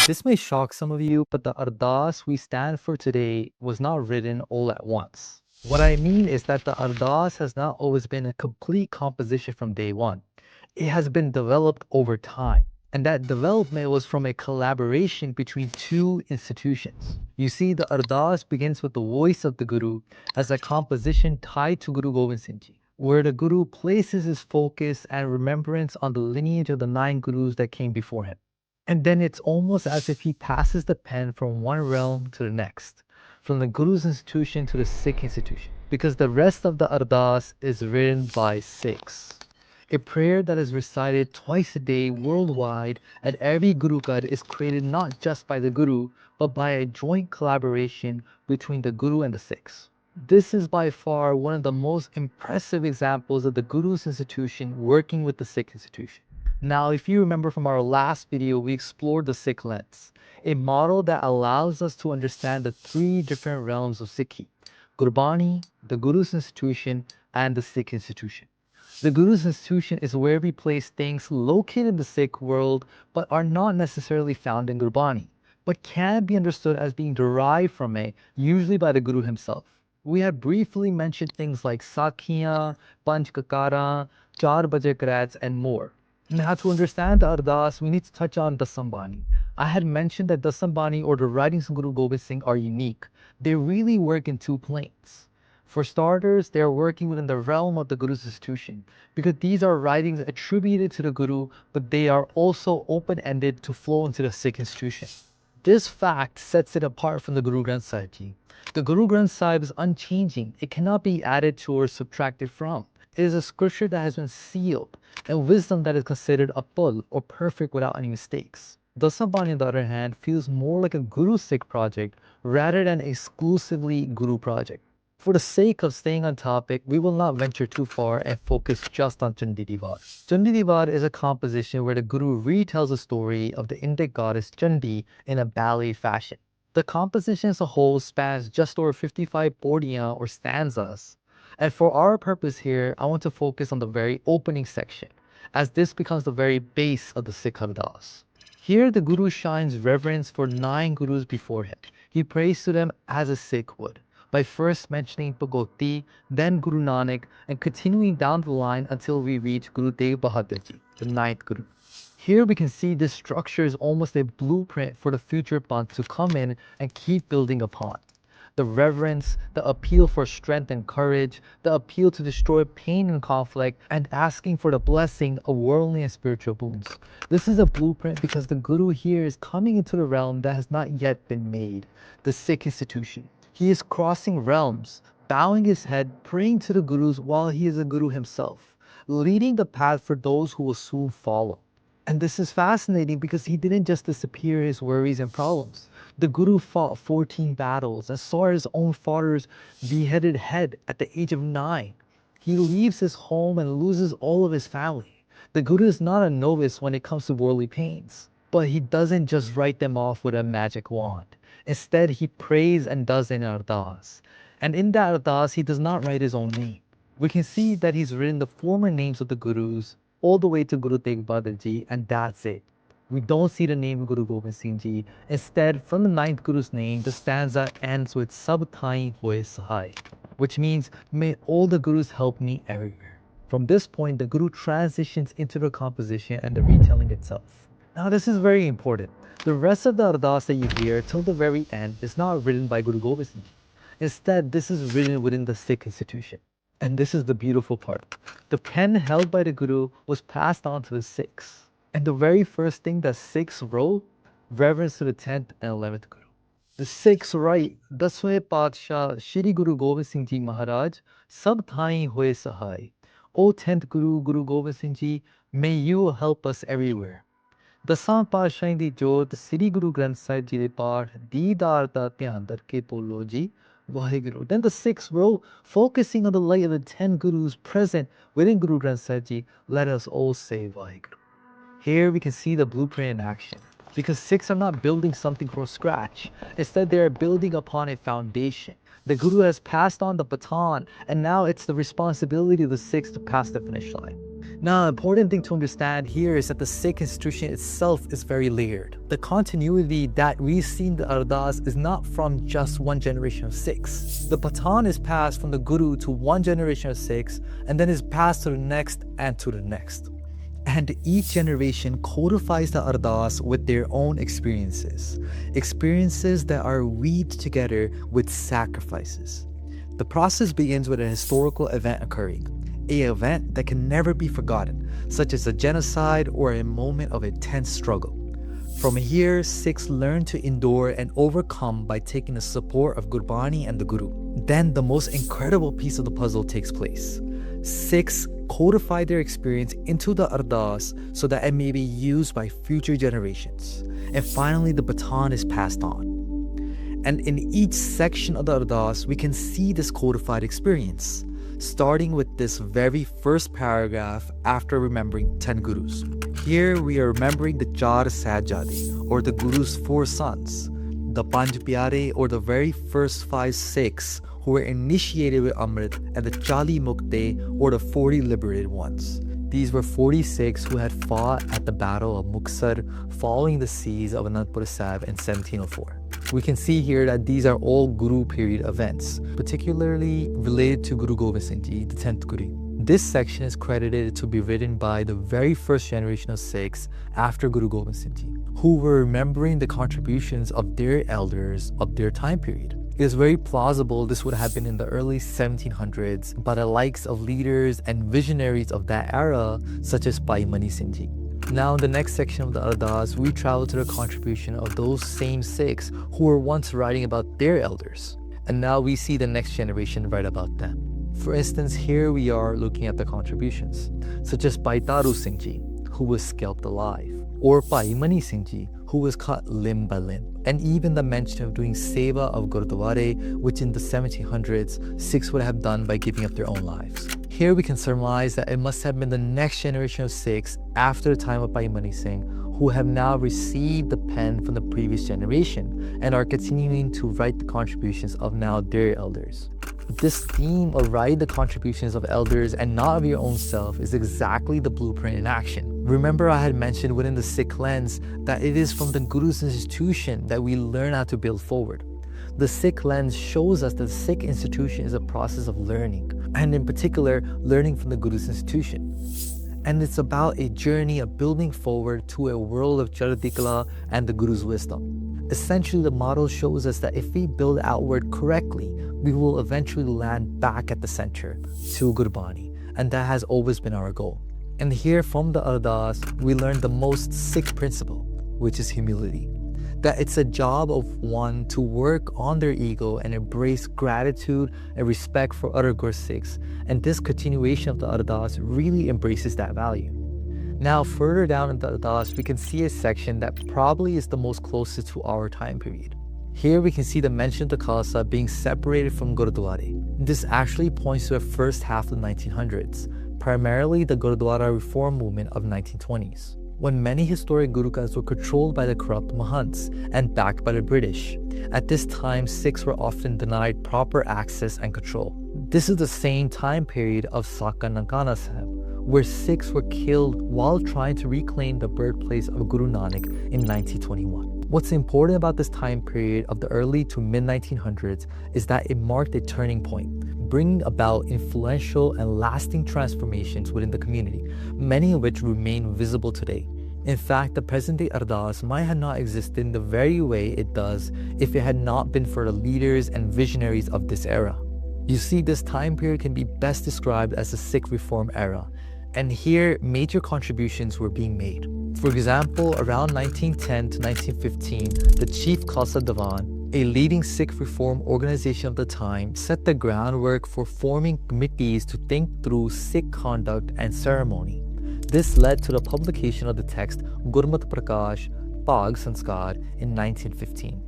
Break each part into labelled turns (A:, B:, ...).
A: This may shock some of you, but the Ardas we stand for today was not written all at once. What I mean is that the Ardas has not always been a complete composition from day one. It has been developed over time. And that development was from a collaboration between two institutions. You see, the Ardas begins with the voice of the Guru as a composition tied to Guru Gobind Singh Ji, where the Guru places his focus and remembrance on the lineage of the 9 Gurus that came before him. And then it's almost as if he passes the pen from one realm to the next, from the Guru's institution to the Sikh institution, because the rest of the Ardas is written by Sikhs. A prayer that is recited twice a day worldwide at every Guru Gad is created not just by the Guru, but by a joint collaboration between the Guru and the Sikhs. This is by far one of the most impressive examples of the Guru's institution working with the Sikh institution. Now, if you remember from our last video, we explored the Sikh lens, a model that allows us to understand the 3 different realms of Sikhi: Gurbani, the Guru's institution, and the Sikh institution. The Guru's institution is where we place things located in the Sikh world but are not necessarily found in Gurbani, but can be understood as being derived from it, usually by the Guru himself. We had briefly mentioned things like Sakhiyan, Panch Kakara, Char Baje Krats, and more. Now, to understand the Ardas, we need to touch on Dasam Bani. I had mentioned that Dasam Bani, or the writings of Guru Gobind Singh, are unique. They really work in 2 planes. For starters, they are working within the realm of the Guru's institution, because these are writings attributed to the Guru, but they are also open-ended to flow into the Sikh institution. This fact sets it apart from the Guru Granth Sahib Ji. The Guru Granth Sahib is unchanging. It cannot be added to or subtracted from. It is a scripture that has been sealed, and wisdom that is considered a full or perfect without any mistakes. Dasambani, on the other hand, feels more like a Guru Sikh project rather than exclusively Guru project. For the sake of staying on topic, we will not venture too far and focus just on Chandi Divar. Chandi Divar is a composition where the Guru retells the story of the Indic goddess Chandi in a ballet fashion. The composition as a whole spans just over 55 podiya or stanzas. And for our purpose here, I want to focus on the very opening section, as this becomes the very base of the Sikh Ardaas. Here the Guru shines reverence for 9 Gurus before him. He prays to them as a Sikh would, by first mentioning Bhagoti, then Guru Nanak, and continuing down the line until we reach Guru Tegh Bahadur Ji, the 9th Guru. Here we can see this structure is almost a blueprint for the future Panth to come in and keep building upon. The reverence, the appeal for strength and courage, the appeal to destroy pain and conflict, and asking for the blessing of worldly and spiritual boons. This is a blueprint because the Guru here is coming into the realm that has not yet been made, the Sikh institution. He is crossing realms, bowing his head, praying to the Gurus while he is a Guru himself, leading the path for those who will soon follow. And this is fascinating because he didn't just disappear his worries and problems. The Guru fought 14 battles and saw his own father's beheaded head at the age of 9. He leaves his home and loses all of his family. The Guru is not a novice when it comes to worldly pains, but he doesn't just write them off with a magic wand. Instead, he prays and does an ardas. And in that ardas, he does not write his own name. We can see that he's written the former names of the Gurus all the way to Guru Tegh Bahadur Ji, and that's it. We don't see the name Guru Gobind Singh Ji. Instead, from the 9th Guru's name, the stanza ends with Sab Thai Hoye Sahai, which means, may all the Gurus help me everywhere. From this point, the Guru transitions into the composition and the retelling itself. Now, this is very important. The rest of the Ardas that you hear till the very end is not written by Guru Gobind Singh Ji. Instead, this is written within the Sikh institution. And this is the beautiful part. The pen held by the Guru was passed on to the Sikhs. And the very first thing that Sikhs wrote, reverence to the 10th and 11th Guru. The Sikhs write, Daswe Padshah Shri Guru Gobind Singh Ji Maharaj, Sab Thai Hoye Sahai. O 10th Guru, Guru Gobind Singh Ji, may you help us everywhere. ਦਸਾਂ ਪਾਤਸ਼ਾਹਾਂ ਦੀ ਜੋਤ ਸ੍ਰੀ ਗੁਰੂ ਗ੍ਰੰਥ ਸਾਹਿਬ ਜੀ ਦੇ ਪਾਠ ਦੀਦਾਰ ਦਾ ਧਿਆਨ ਕਰਕੇ ਬੋਲੋ ਜੀ Waheguru. Then the Sikhs wrote, focusing on the light of the 10 Gurus present within Guru Granth Sahib Ji, let us all say Vaheguru. Here we can see the blueprint in action. Because Sikhs are not building something from scratch. Instead, they are building upon a foundation. The Guru has passed on the baton, and now it's the responsibility of the Sikhs to pass the finish line. Now, an important thing to understand here is that the Sikh institution itself is very layered. The continuity that we see in the Ardas is not from just one generation of Sikhs. The baton is passed from the Guru to one generation of Sikhs and then is passed to the next and to the next. And each generation codifies the Ardas with their own experiences that are weaved together with sacrifices. The process begins with a historical event occurring, an event that can never be forgotten, such as a genocide or a moment of intense struggle. From here, Sikhs learn to endure and overcome by taking the support of Gurbani and the Guru. Then the most incredible piece of the puzzle takes place. Sikhs codify their experience into the Ardas so that it may be used by future generations. And finally, the baton is passed on. And in each section of the Ardas, we can see this codified experience, starting with this very first paragraph after remembering 10 Gurus. Here we are remembering the Char Sahibzade, or the Guru's 4 sons, the Panj Pyare, or the very first 5 Sikhs who were initiated with Amrit, and the Chali Mukte, or the 40 liberated ones. These were 40 Sikhs who had fought at the Battle of Muksar following the siege of Anandpur Sahib in 1704. We can see here that these are all Guru period events, particularly related to Guru Gobind Singh Ji, the 10th Guru. This section is credited to be written by the very first generation of Sikhs after Guru Gobind Singh Ji, who were remembering the contributions of their elders of their time period. It is very plausible this would have been in the early 1700s by the likes of leaders and visionaries of that era, such as Bani Singh Ji. Now in the next section of the Ardas, we travel to the contribution of those same Sikhs who were once writing about their elders. And now we see the next generation write about them. For instance, here we are looking at the contributions, such as Bhai Taru Singh Ji, who was scalped alive, or Bhai Mani Singh Ji, who was cut limb by limb, and even the mention of doing seva of Gurdwara, which in the 1700s, Sikhs would have done by giving up their own lives. Here we can surmise that it must have been the next generation of Sikhs after the time of Bhai Mani Singh who have now received the pen from the previous generation and are continuing to write the contributions of now their elders. This theme of writing the contributions of elders and not of your own self is exactly the blueprint in action. Remember, I had mentioned within the Sikh lens that it is from the Guru's institution that we learn how to build forward. The Sikh lens shows us that the Sikh institution is a process of learning, and in particular, learning from the Guru's institution. And it's about a journey of building forward to a world of Chardi Kala and the Guru's wisdom. Essentially, the model shows us that if we build outward correctly, we will eventually land back at the center to Gurbani, and that has always been our goal. And here from the Ardas, we learn the most Sikh principle, which is humility. That it's a job of one to work on their ego and embrace gratitude and respect for other Sikhs, and this continuation of the Ardas really embraces that value. Now further down in the Ardas, we can see a section that probably is the most closest to our time period. Here we can see the mention of the Khalsa being separated from Gurdwara. This actually points to the first half of the 1900s, primarily the Gurdwara reform movement of 1920s, when many historic Gurukas were controlled by the corrupt Mahants and backed by the British. At this time, Sikhs were often denied proper access and control. This is the same time period of Saka Nankana Sahib, where Sikhs were killed while trying to reclaim the birthplace of Guru Nanak in 1921. What's important about this time period of the early to mid-1900s is that it marked a turning point, bringing about influential and lasting transformations within the community, many of which remain visible today. In fact, the present-day Ardas might have not existed in the very way it does if it had not been for the leaders and visionaries of this era. You see, this time period can be best described as the Sikh reform era, and here major contributions were being made. For example, around 1910 to 1915, the Chief Khalsa Diwan, a leading Sikh reform organization of the time, set the groundwork for forming committees to think through Sikh conduct and ceremony. This led to the publication of the text Gurmat Prakash Pag Sanskar in 1915.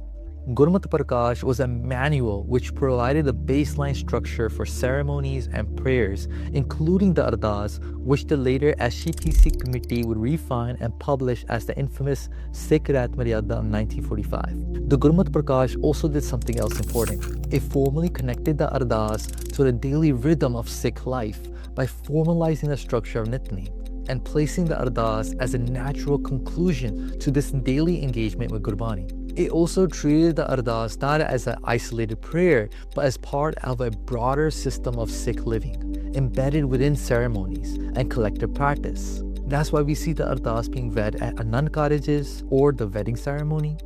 A: Gurmat Prakash was a manual which provided a baseline structure for ceremonies and prayers, including the Ardas, which the later SGPC committee would refine and publish as the infamous Sikh Maryada in 1945. The Gurmat Prakash also did something else important. It formally connected the Ardas to the daily rhythm of Sikh life by formalizing the structure of Nitni, and placing the Ardas as a natural conclusion to this daily engagement with Gurbani. It also treated the Ardas not as an isolated prayer, but as part of a broader system of Sikh living, embedded within ceremonies and collective practice. That's why we see the Ardas being read at nun cottages or the wedding ceremony,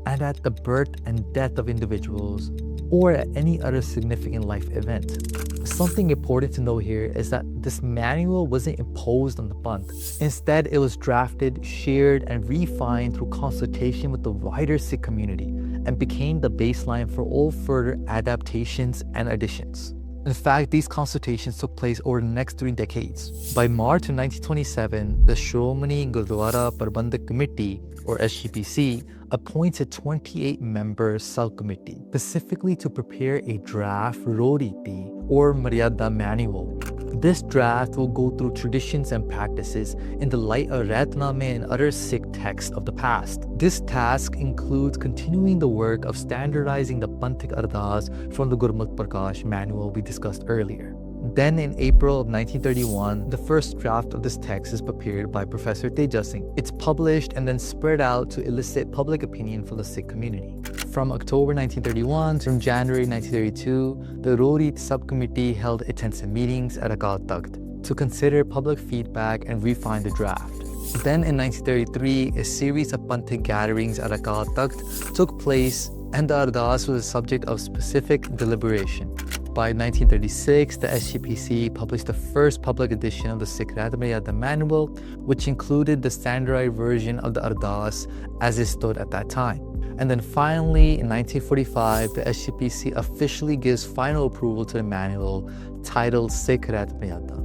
A: and at the birth and death of individuals, or at any other significant life event. Something important to know here is that this manual wasn't imposed on the Panth. Instead, it was drafted, shared, and refined through consultation with the wider Sikh community and became the baseline for all further adaptations and additions. In fact, these consultations took place over the next 3 decades. By March of 1927, the Shromani Gurdwara Prabandhak Committee, or SGPC, appointed 28-member subcommittee specifically to prepare a draft Roriti or Maryada manual. This draft will go through traditions and practices in the light of Ratname and other Sikh texts of the past. This task includes continuing the work of standardizing the Panthic Ardas from the Gurmukh Prakash manual we discussed earlier. Then in April of 1931, the first draft of this text is prepared by Professor Tejas Singh. It's published and then spread out to elicit public opinion for the Sikh community. From October 1931 to January 1932, the Rorit subcommittee held intensive meetings at Akal Takht to consider public feedback and refine the draft. Then in 1933, a series of Panthic gatherings at Akal Takht took place, and the Ardas was a subject of specific deliberation. By 1936, the SGPC published the first public edition of the Sikh Maryada manual, which included the standardized version of the Ardas as it stood at that time. And then finally, in 1945, the SGPC officially gives final approval to the manual titled Sikh Maryada,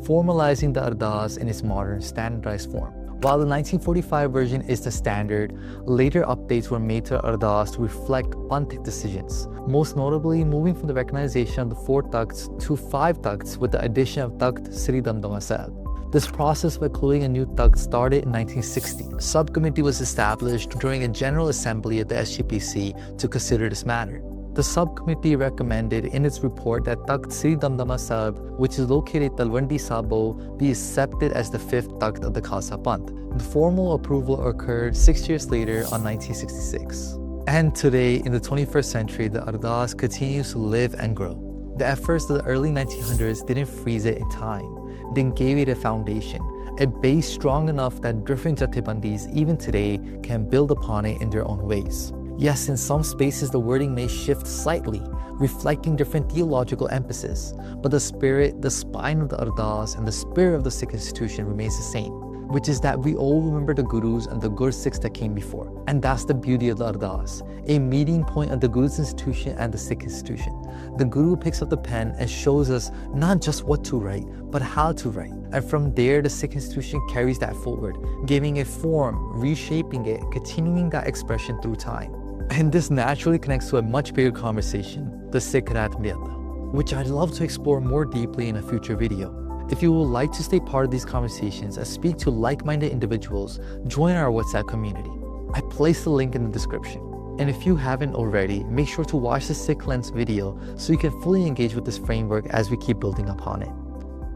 A: formalizing the Ardas in its modern standardized form. While the 1945 version is the standard, later updates were made to Ardas to reflect Panthic decisions, most notably moving from the recognition of the 4 Takhts to 5 Takhts with the addition of Takht Sri Damdama Sahib. This process of including a new Takht started in 1960. A subcommittee was established during a General Assembly at the SGPC to consider this matter. The subcommittee recommended in its report that Takht Sri Damdama Sahib, which is located at Talwandi Sabo, be accepted as the 5th Takht of the Khalsa Panth. The formal approval occurred 6 years later on 1966. And today, in the 21st century, the Ardas continues to live and grow. The efforts of the early 1900s didn't freeze it in time. They gave it a foundation, a base strong enough that different Jathebandis even today can build upon it in their own ways. Yes, in some spaces the wording may shift slightly, reflecting different theological emphasis, but the spirit, the spine of the Ardas, and the spirit of the Sikh institution remains the same, which is that we all remember the Gurus and the Gur Sikhs that came before. And that's the beauty of the Ardas, a meeting point of the Guru's institution and the Sikh institution. The Guru picks up the pen and shows us not just what to write, but how to write. And from there, the Sikh institution carries that forward, giving it form, reshaping it, continuing that expression through time. And this naturally connects to a much bigger conversation, the Sikh Maryada, which I'd love to explore more deeply in a future video. If you would like to stay part of these conversations and speak to like-minded individuals, join our WhatsApp community. I placed the link in the description. And if you haven't already, make sure to watch the Sikh Lens video so you can fully engage with this framework as we keep building upon it.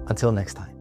A: Until next time.